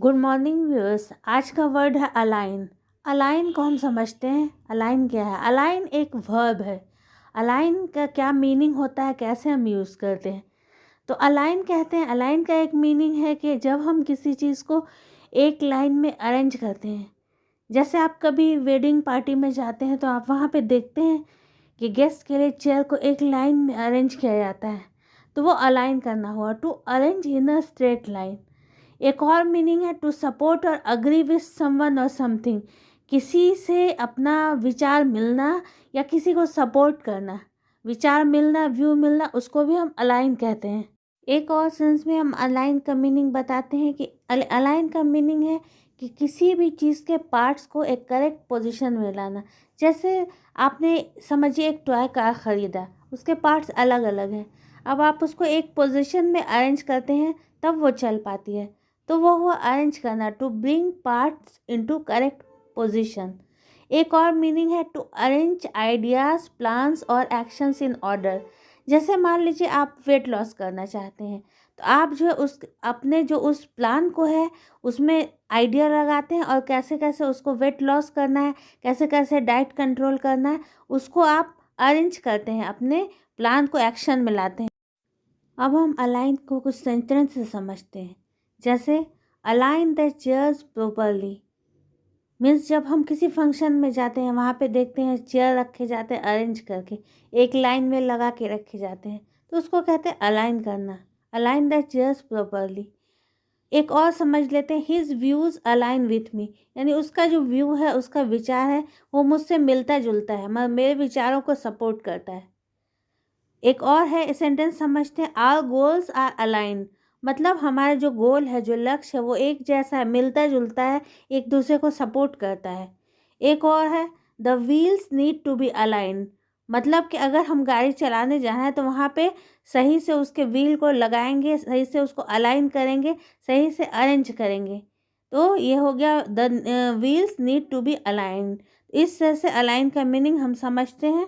Good morning viewers. आज का word है अलाइन। अलाइन को हम समझते हैं। अलाइन क्या है? अलाइन एक वर्ब है। अलाइन का क्या मीनिंग होता है, कैसे हम यूज़ करते हैं? तो अलाइन कहते हैं, अलाइन का एक मीनिंग है कि जब हम किसी चीज़ को एक लाइन में अरेंज करते हैं। जैसे आप कभी वेडिंग पार्टी में जाते हैं तो आप वहाँ पे देखते हैं कि गेस्ट के लिए चेयर को एक लाइन में अरेंज किया जाता है, तो वो अलाइन करना हुआ, to arrange in a straight line. एक और मीनिंग है टू सपोर्ट और अग्री विथ समवन और समथिंग। किसी से अपना विचार मिलना या किसी को सपोर्ट करना, विचार मिलना, व्यू मिलना, उसको भी हम अलाइन कहते हैं। एक और सेंस में हम अलाइन का मीनिंग बताते हैं कि अलाइन का मीनिंग है कि किसी भी चीज़ के पार्ट्स को एक करेक्ट पोजीशन में लाना। जैसे आपने समझिए एक टॉय कार ख़रीदा, उसके पार्ट्स अलग अलग हैं, अब आप उसको एक पोजीशन में अरेंज करते हैं तब वो चल पाती है, तो वो हुआ अरेंज करना, to bring parts into correct position. एक और मीनिंग है टू अरेंज आइडियाज़, प्लान्स और एक्शंस इन ऑर्डर। जैसे मान लीजिए आप वेट लॉस करना चाहते हैं, तो आप जो है उस अपने जो उस प्लान को है उसमें आइडिया लगाते हैं और कैसे कैसे उसको वेट लॉस करना है, कैसे कैसे डाइट कंट्रोल करना है, उसको आप अरेंज करते हैं, अपने प्लान को एक्शन में लाते हैं। अब हम अलाइन को कुछ सेंटेंस से समझते हैं। जैसे align the chairs properly means जब हम किसी फंक्शन में जाते हैं, वहाँ पे देखते हैं चेयर रखे जाते हैं अरेंज करके, एक लाइन में लगा के रखे जाते हैं, तो उसको कहते हैं अलाइन करना, अलाइन द चेयर्स प्रॉपरली। एक और समझ लेते हैं, his views align with me, यानी उसका जो व्यू है, उसका विचार है, वो मुझसे मिलता जुलता है, मतलब मेरे विचारों को सपोर्ट करता है। एक और है सेंटेंस समझते हैं, आवर गोल्स आर अलाइन, मतलब हमारा जो गोल है, जो लक्ष्य है, वो एक जैसा है, मिलता जुलता है, एक दूसरे को सपोर्ट करता है। एक और है, the wheels need to be align, मतलब कि अगर हम गाड़ी चलाने जा रहे हैं तो वहाँ पे सही से उसके व्हील को लगाएंगे, सही से उसको अलाइन करेंगे, सही से अरेंज करेंगे, तो ये हो गया the wheels need to be align. इस तरह से अलाइन का मीनिंग हम समझते हैं।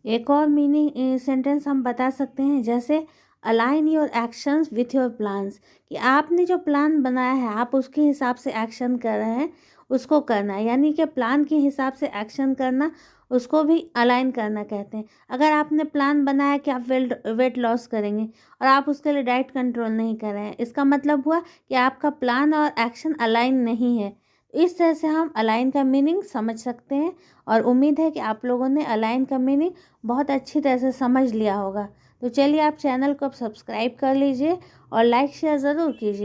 एक और मीनिंग सेंटेंस हम बता सकते हैं, जैसे align your actions with your plans, कि आपने जो प्लान बनाया है आप उसके हिसाब से एक्शन कर रहे हैं, उसको करना है, यानी कि प्लान के हिसाब से एक्शन करना, उसको भी अलाइन करना कहते हैं। अगर आपने प्लान बनाया कि आप वेट लॉस करेंगे और आप उसके लिए डाइट कंट्रोल नहीं कर रहे हैं, इसका मतलब हुआ कि आपका प्लान और एक्शन अलाइन नहीं है। इस तरह से हम अलाइन का मीनिंग समझ सकते हैं, और उम्मीद है कि आप लोगों ने अलाइन का मीनिंग बहुत अच्छी तरह से समझ लिया होगा। तो चलिए आप चैनल को अब सब्सक्राइब कर लीजिए और लाइक शेयर ज़रूर कीजिए।